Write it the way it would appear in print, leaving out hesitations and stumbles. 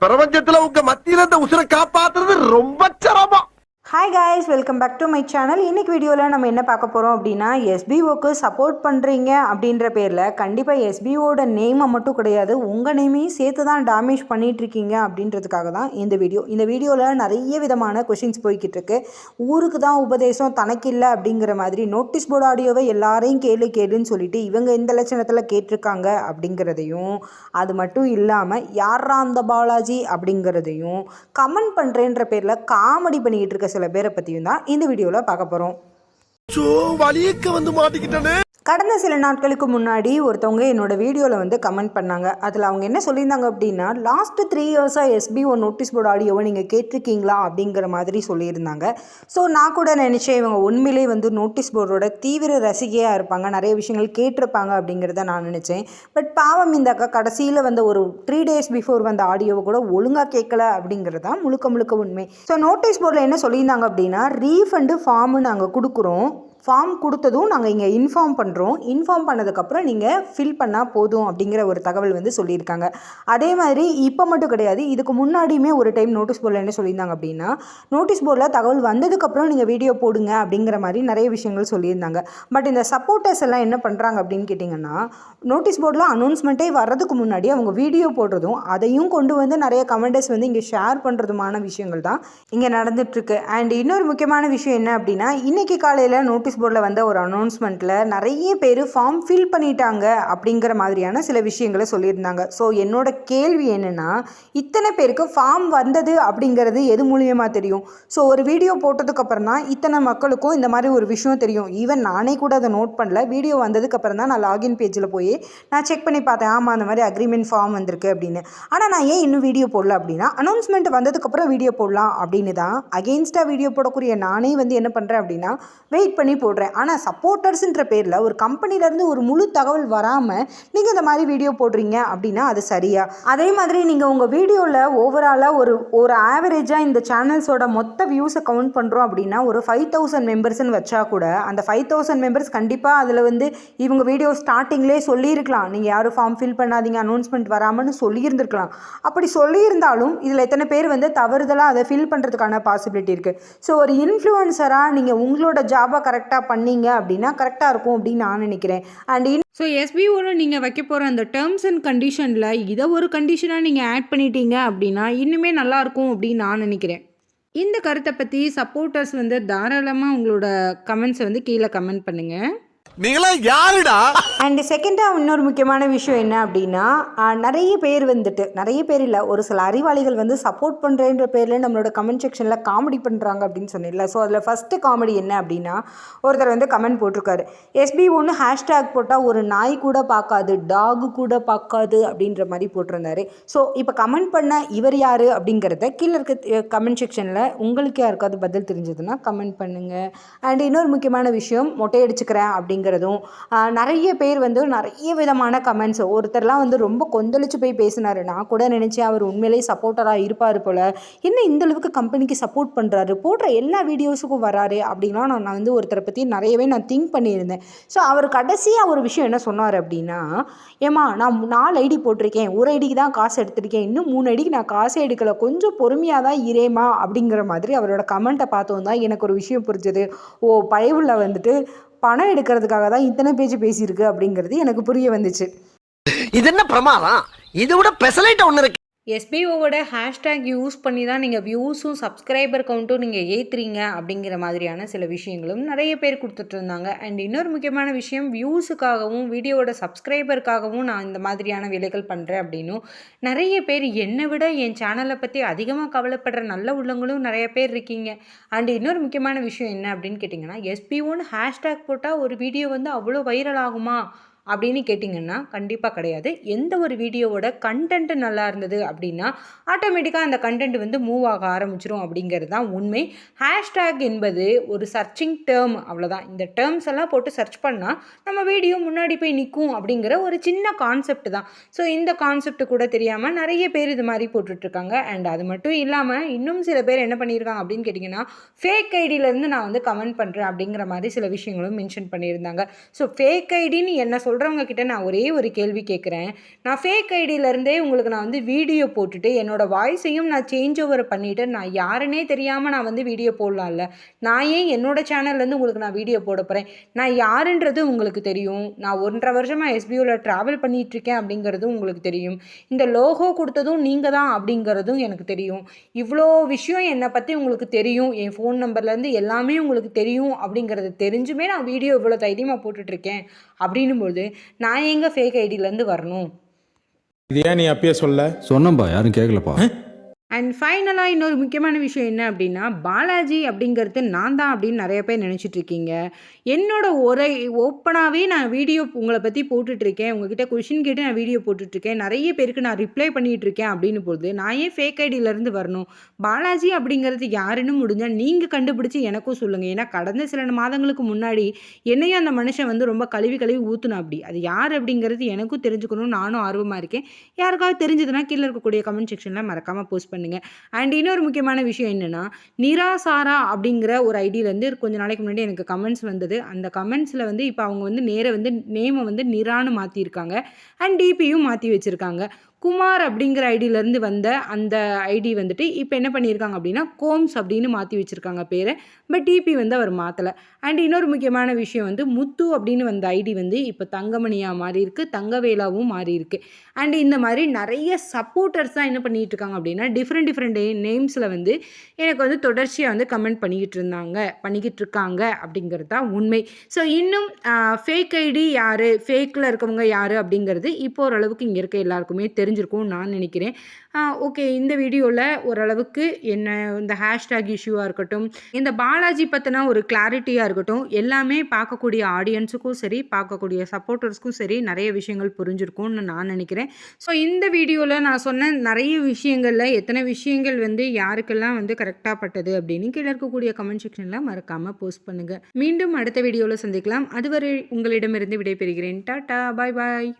பிரபஞ்சத்துல உங்க மத்தியில இந்த உசுரை காப்பாத்துறது ரொம்ப சிரமம். Hi guys, welcome back to my channel. இன்றைக்கி வீடியோவில் நம்ம என்ன பார்க்க போகிறோம் அப்படின்னா, எஸ்பிஓக்கு சப்போர்ட் பண்ணுறீங்க அப்படின்ற பேரில் கண்டிப்பாக எஸ்பிஓட நேமை மட்டும் கிடையாது, உங்கள் நேமையும் சேர்த்து தான் டேமேஜ் பண்ணிகிட்ருக்கீங்க அப்படின்றதுக்காக தான் இந்த வீடியோவில் நிறைய விதமான கொஷின்ஸ் போய்கிட்டு இருக்கு. ஊருக்கு தான் உபதேசம் தனக்கு இல்லை அப்படிங்கிற மாதிரி நோட்டீஸ் போர்டு ஆடியோவை எல்லாரையும் கேளுன்னு சொல்லிட்டு இவங்க இந்த லட்சணத்தில் கேட்டிருக்காங்க அப்படிங்கிறதையும், அது மட்டும் இல்லாமல் யாரா அந்த பாலாஜி அப்படிங்கிறதையும் கமெண்ட் பண்ணுறேன்ற பேரில் காமெடி பண்ணிக்கிட்டு இருக்க சில பேரை பற்றியும் தான் இந்த வீடியோவில் பார்க்க போகிறோம். கடந்த சில நாட்களுக்கு முன்னாடி ஒருத்தவங்க என்னோட வீடியோவில் கமெண்ட் பண்ணாங்க. அதில் அவங்க என்ன சொல்லியிருந்தாங்க அப்படின்னா, லாஸ்ட்டு 3 இயர்ஸாக எஸ்பிஓ நோட்டீஸ் போர்டு ஆடியோவை நீங்கள் கேட்டிருக்கீங்களா அப்படிங்கிற மாதிரி சொல்லியிருந்தாங்க. ஸோ நான் கூட நினச்சேன் இவங்க உண்மையிலே நோட்டீஸ் போர்டோட தீவிர ரசிகையாக இருப்பாங்க, நிறைய விஷயங்கள் கேட்டிருப்பாங்க அப்படிங்கிறத நான் நினச்சேன். பட் பாவம் இந்த அக்கா கடைசியில் ஒரு 3 டேஸ் பிஃபோர் ஆடியோவை கூட ஒழுங்காக கேட்கல அப்படிங்கிறது தான் முழுக்க உண்மை. ஸோ நோட்டீஸ் போர்டில் என்ன சொல்லியிருந்தாங்க அப்படின்னா, ரீஃபண்டு ஃபார்மு நாங்கள் கொடுக்குறோம், ஃபார்ம் கொடுத்ததும் நாங்கள் இங்கே இன்ஃபார்ம் பண்ணுறோம், இன்ஃபார்ம் பண்ணதுக்கப்புறம் நீங்கள் ஃபில் பண்ணால் போதும் அப்படிங்கிற ஒரு தகவல் சொல்லியிருக்காங்க. அதே மாதிரி இப்போ மட்டும் கிடையாது, இதுக்கு முன்னாடியுமே ஒரு டைம் நோட்டீஸ் போர்டில் என்ன சொல்லியிருந்தாங்க அப்படின்னா, நோட்டீஸ் போர்டில் தகவல் வந்ததுக்கப்புறம் நீங்கள் வீடியோ போடுங்க அப்படிங்கிற மாதிரி நிறைய விஷயங்கள் சொல்லியிருந்தாங்க. பட் இந்த சப்போர்ட்டர்ஸ் எல்லாம் என்ன பண்ணுறாங்க அப்படின்னு கேட்டிங்கன்னா, நோட்டீஸ் போர்டில் அனௌன்ஸ்மெண்ட்டே வர்றதுக்கு முன்னாடி அவங்க வீடியோ போடுறதும் அதையும் கொண்டு நிறைய கமெண்டர்ஸ் இங்கே ஷேர் பண்ணுறதுமான விஷயங்கள் தான் இங்கே நடந்துகிட்ருக்கு. அண்ட் இன்னொரு முக்கியமான விஷயம் என்ன அப்படின்னா, இன்றைக்கி காலையில் நோட்டீஸ் போர்டில் ஒரு அனௌன்ஸ்மெண்ட்டில் நிறைய பேர் ஃபார்ம் ஃபில் பண்ணிட்டாங்க அப்படிங்கிற மாதிரியான சில விஷயங்களை சொல்லியிருந்தாங்க. ஸோ என்னோட கேள்வி என்னென்னா, இத்தனை பேருக்கு ஃபார்ம் வந்தது அப்படிங்கிறது எது மூலியமாக தெரியும்? ஸோ ஒரு வீடியோ போட்டதுக்கப்புறம் தான் இத்தனை மக்களுக்கும் இந்த மாதிரி ஒரு விஷயம் தெரியும். ஈவன் நானே கூட அதை நோட் பண்ணல, வீடியோ வந்ததுக்கப்புறம் தான் நான் லாகின் பேஜில் போய் நான் செக் பண்ணி பார்த்தேன், ஆமாம் அந்த மாதிரி அக்ரிமெண்ட் ஃபார்ம் வந்திருக்கு அப்படின்னு. ஆனால் நான் ஏன் இன்னும் வீடியோ போடல அப்படின்னா, அனௌன்ஸ்மெண்ட் வந்ததுக்கப்புறம் வீடியோ போடலாம் அப்படின்னு தான் அகெயின்ஸ்டாக வீடியோ போடக்கூடிய நானே என்ன பண்ணுறேன் அப்படின்னா, வெயிட் பண்ணி போடுறேன். ஆனால் சப்போர்ட்டர்ஸ்ன்ற பேரில் ஒரு கம்பெனிலேருந்து ஒரு முழு தகவல் வராமல் நீங்கள் இந்த மாதிரி வீடியோ போடுறீங்க அப்படின்னா அது சரியா? அதே மாதிரி நீங்கள் உங்கள் வீடியோவில் ஓவராலாக ஒரு ஆவரேஜாக இந்த சேனல்ஸோட மொத்த வியூஸை கவுண்ட் பண்ணுறோம் அப்படின்னா ஒரு 5000 மெம்பர்ஸ்ன்னு வச்சா கூட அந்த 5000 மெம்பர்ஸ் கண்டிப்பாக அதில் இவங்க வீடியோ ஸ்டார்டிங்லேயே சொல்லியிருக்கலாம், நீங்கள் யாரும் ஃபார்ம் ஃபில் பண்ணாதீங்க அனௌன்ஸ்மெண்ட் வராமல்னு சொல்லியிருந்துருக்கலாம். அப்படி சொல்லியிருந்தாலும் இதில் எத்தனை பேர் தவறுதலாக அதை ஃபில் பண்ணுறதுக்கான பாசிபிலிட்டி இருக்குது. ஸோ ஒரு இன்ஃப்ளூயன்சராக நீங்கள் உங்களோட ஜாபை கரெக்டாக பண்ணீங்க அப்படின்னா கரெக்டாக இருக்கும் அப்படின்னு நான் நினைக்கிறேன். ஸோ எஸ்பிஓவில் நீங்கள் வைக்க போகிற அந்த டேர்ம்ஸ் அண்ட் கண்டிஷனில் இதை ஒரு கண்டிஷனாக நீங்கள் ஆட் பண்ணிட்டீங்க அப்படின்னா இன்னுமே நல்லாயிருக்கும் அப்படின்னு நான் நினைக்கிறேன். இந்த கருத்தை பற்றி சப்போர்ட்டர்ஸ் தாராளமாக உங்களோட கமெண்ட்ஸை கீழே கமெண்ட் பண்ணுங்கள். நீங்களா யாருடா? அண்ட் செகண்டாக இன்னொரு முக்கியமான விஷயம் என்ன அப்படின்னா, நிறைய பேர் நிறைய பேர் இல்லை, ஒரு சில அறிவாளிகள் சப்போர்ட் பண்ணுறேன்ற பேரில் நம்மளோட கமெண்ட் செக்ஷனில் காமெடி பண்ணுறாங்க அப்படின்னு சொன்னேன்ல. ஸோ அதில் ஃபஸ்ட்டு காமெடி என்ன அப்படின்னா, ஒருத்தர் கமெண்ட் போட்டிருக்காரு, எஸ்பி ஒன்று ஹேஷ்டேக் போட்டால் ஒரு நாய் கூட பார்க்காது, டாகு கூட பார்க்காது அப்படின்ற மாதிரி போட்டிருந்தாரு. ஸோ இப்போ கமெண்ட் பண்ண இவர் யார் அப்படிங்கிறத கீழே இருக்க கமெண்ட் செக்ஷனில் உங்களுக்கு யாருக்காவது பதில் தெரிஞ்சதுன்னா கமெண்ட் பண்ணுங்கள். அண்ட் இன்னொரு முக்கியமான விஷயம், மொட்டை அடிச்சுக்கிறேன் அப்படிங்கிறதும் நிறைய பேர் நிறைய விதமான கமெண்ட்ஸ், ஒருத்தர்லாம் ரொம்ப கொந்தளிச்சு போய் பேசினார். நான் கூட நினச்சேன் அவர் உண்மையிலேயே சப்போர்ட்டராக இருப்பார் போல், என்ன இந்தளவுக்கு கம்பெனிக்கு சப்போர்ட் பண்ணுறாரு, போடுற எல்லா வீடியோஸுக்கும் வராரு அப்படின்லாம் நான் ஒருத்தரை பற்றி நிறையவே நான் திங்க் பண்ணியிருந்தேன். ஸோ அவர் கடைசியாக ஒரு விஷயம் என்ன சொன்னார் அப்படின்னா, ஏம்மா நான் 4 ஐடி போட்டிருக்கேன், ஒரு ஐடிக்கு தான் காசு எடுத்திருக்கேன், இன்னும் 3 ஐடிக்கு நான் காசே எடுக்கலை, கொஞ்சம் பொறுமையாக தான் இரேமா அப்படிங்கிற மாதிரி அவரோட கமெண்ட்டை பார்த்தோம் தான் எனக்கு ஒரு விஷயம் புரிஞ்சது. ஓ பயவுள்ள பணம் எடுக்கிறதுக்காக தான் இத்தனை பேஜ் பேசியிருக்கு அப்படிங்கிறது எனக்கு புரிய வந்துச்சு. இது என்ன பிரமாதம்? இது விட பெசலைட் ஒன்று இருக்கு. எஸ்பிஓவோட ஹேஷ்டேக் யூஸ் பண்ணி தான் நீங்கள் வியூஸும் சப்ஸ்கிரைபர் கவுண்ட்டும் நீங்கள் ஏற்றுறீங்க அப்படிங்கிற மாதிரியான சில விஷயங்களும் நிறைய பேர் கொடுத்துட்டு இருந்தாங்க. அண்ட் இன்னொரு முக்கியமான விஷயம், வியூஸுக்காகவும் வீடியோவோட சப்ஸ்கிரைபருக்காகவும் நான் இந்த மாதிரியான வேலைகள் பண்ணுறேன் அப்படின்னும் நிறைய பேர், என்னை விட என் சேனலை பற்றி அதிகமாக கவலைப்படுற நல்ல உள்ளவங்களும் நிறைய பேர் இருக்கீங்க. அண்ட் இன்னொரு முக்கியமான விஷயம் என்ன அப்படின்னு கேட்டிங்கன்னா, எஸ்பிஓன்னு ஹேஷ்டேக் போட்டால் ஒரு வீடியோ அவ்வளோ வைரல் ஆகுமா அப்படின்னு கேட்டிங்கன்னா கண்டிப்பாக கிடையாது. எந்த ஒரு வீடியோவோட கண்டென்ட் நல்லா இருந்தது அப்படின்னா ஆட்டோமேட்டிக்காக அந்த கண்டென்ட் மூவ் ஆக ஆரம்பிச்சிரும் அப்படிங்கிறது தான் உண்மை. ஹேஷ்டேக் என்பது ஒரு சர்ச்சிங் டேர்ம், அவ்வளோதான். இந்த டேர்ம்ஸ் எல்லாம் போட்டு சர்ச் பண்ணால் நம்ம வீடியோ முன்னாடி போய் நிற்கும் அப்படிங்கிற ஒரு சின்ன கான்செப்ட் தான். ஸோ இந்த கான்செப்ட் கூட தெரியாமல் நிறைய பேர் இது மாதிரி போட்டுட்ருக்காங்க. அண்ட் அது மட்டும் இல்லாமல் இன்னும் சில பேர் என்ன பண்ணியிருக்காங்க அப்படின்னு கேட்டிங்கன்னா, ஃபேக் ஐடியிலேருந்து நான் கமெண்ட் பண்ணுறேன் அப்படிங்கிற மாதிரி சில விஷயங்களும் மென்ஷன் பண்ணியிருந்தாங்க. ஸோ ஃபேக் ஐடின்னு என்ன சொல்கிறவங்க கிட்ட நான் ஒரே ஒரு கேள்வி கேட்குறேன். நான் ஃபேக் ஐடியிலேருந்தே உங்களுக்கு நான் வந்து வீடியோ போட்டுட்டு என்னோடய வாய்ஸையும் நான் சேஞ்ச் ஓவர் பண்ணிவிட்டு நான் யாருன்னே தெரியாமல் நான் வந்து வீடியோ போடலாம்ல. நான் ஏன் என்னோடய சேனல்லேருந்து உங்களுக்கு நான் வீடியோ போட போகிறேன்? நான் யாருன்றது உங்களுக்கு தெரியும். நான் 1.5 வருஷமாக எஸ்பிஓவில் ட்ராவல் பண்ணிகிட்ருக்கேன் அப்படிங்கிறதும் உங்களுக்கு தெரியும். இந்த லோகோ கொடுத்ததும் நீங்கள் தான் அப்படிங்கிறதும் எனக்கு தெரியும். இவ்வளோ விஷயம் என்னை பற்றி உங்களுக்கு தெரியும். என் ஃபோன் நம்பர்லேருந்து எல்லாமே உங்களுக்கு தெரியும் அப்படிங்கிறது தெரிஞ்சுமே நான் வீடியோ இவ்வளோ தைரியமாக போட்டுட்ருக்கேன் அப்படின்னும்போது நான் எங்கே ஃபேக் ஐடியிலேருந்து வரணும்? இது ஏன் நீ அப்பயே சொல்ல? சொன்னம்பா, யாரும் கேட்கலப்பா. அண்ட் ஃபைனலாக இன்னொரு முக்கியமான விஷயம் என்ன அப்படின்னா, பாலாஜி அப்படிங்கிறது நான் தான் அப்படின்னு நிறைய பேர் நினச்சிட்ருக்கீங்க. என்னோட ஒரே ஓப்பனாகவே நான் வீடியோ உங்களை பற்றி போட்டுட்ருக்கேன். உங்ககிட்ட கொஷின் கேட்டு நான் வீடியோ போட்டுட்ருக்கேன். நிறைய பேருக்கு நான் ரிப்ளை பண்ணிகிட்ருக்கேன் அப்படின்னு போது நான் ஏன் ஃபேக் ஐடியிலேருந்து வரணும்? பாலாஜி அப்படிங்கிறது யாருன்னு முடிஞ்சால் நீங்கள் கண்டுபிடிச்சி எனக்கும் சொல்லுங்கள். ஏன்னா கடந்த சில மாதங்களுக்கு முன்னாடி என்னையும் அந்த மனுஷன் வந்து ரொம்ப கழுவி கழுவி ஊற்றுனா அப்படி. அது யார் அப்படிங்கிறது எனக்கும் தெரிஞ்சுக்கணும், நானும் ஆர்வமாக இருக்கேன். யாருக்காவது தெரிஞ்சதுன்னா கீழே இருக்கக்கூடிய கமெண்ட் செக்ஷனில் மறக்காமல் போஸ்ட் பண்ணுங்கள். அண்ட் இன்னொரு முக்கியமான விஷயம் என்னென்னா, நிராசாரா அப்படிங்கிற ஒரு ஐடியிலேருந்து கொஞ்ச நாளைக்கு முன்னாடி எனக்கு கமெண்ட்ஸ் வந்தது. அந்த கமெண்ட்ஸில் வந்து இப்போ அவங்க வந்து நேராக வந்து நேமை வந்து நிரான்னு மாற்றிருக்காங்க. அண்ட் டிபியும் மாற்றி வச்சுருக்காங்க. குமார் அப்படிங்கிற ஐடியிலேருந்து வந்த அந்த ஐடி வந்துட்டு இப்போ என்ன பண்ணியிருக்காங்க அப்படின்னா கோம்ஸ் அப்படின்னு மாற்றி வச்சுருக்காங்க பேரை. பட் டிபி வந்து அவர் மாற்றலை. அண்ட் இன்னொரு முக்கியமான விஷயம் வந்து முத்து அப்படின்னு வந்த ஐடி வந்து இப்போ தங்கமணியாக மாறி இருக்குது, தங்கவேலாவும் மாறி இருக்குது. அண்ட் இந்த மாதிரி நிறைய சப்போர்ட்டர்ஸ் தான் என்ன பண்ணிகிட்டு இருக்காங்க அப்படின்னா டிஃப்ரெண்ட் நேம்ஸில் வந்து எனக்கு வந்து தொடர்ச்சியாக வந்து கமெண்ட் பண்ணிக்கிட்டு இருக்காங்க அப்படிங்கிறது தான் உண்மை. ஸோ இன்னும் ஃபேக் ஐடி யார், ஃபேக்கில் இருக்கவங்க யார் அப்படிங்கிறது இப்போ ஓரளவுக்கு இங்கே இருக்க எல்லாருக்குமே தெரிஞ்சிருக்கும் நான் நினைக்கிறேன். ஓகே, இந்த வீடியோவில் ஓரளவுக்கு என்ன இந்த ஹேஷ்டேக் இஷ்யூவாக இருக்கட்டும், இந்த பாலாஜி பற்றின ஒரு கிளாரிட்டியாக இருக்கட்டும், எல்லாமே பார்க்கக்கூடிய ஆடியன்ஸுக்கும் சரி, பார்க்கக்கூடிய சப்போர்ட்டர்ஸ்க்கும் சரி நிறைய விஷயங்கள் புரிஞ்சிருக்கும்னு நான் நினைக்கிறேன். ஸோ இந்த வீடியோவில் நான் சொன்ன நிறைய விஷயங்களில் எத்தனை விஷயங்கள் வந்து யாருக்கெல்லாம் வந்து கரெக்டாக பட்டது அப்படின்னு கீழே இருக்கக்கூடிய கமெண்ட் செக்ஷனில் மறக்காமல் போஸ்ட் பண்ணுங்கள். மீண்டும் அடுத்த வீடியோவில் சந்திக்கலாம். அதுவரை உங்களிடமிருந்து விடைபெறுகிறேன். டாடா, பாய் பாய்.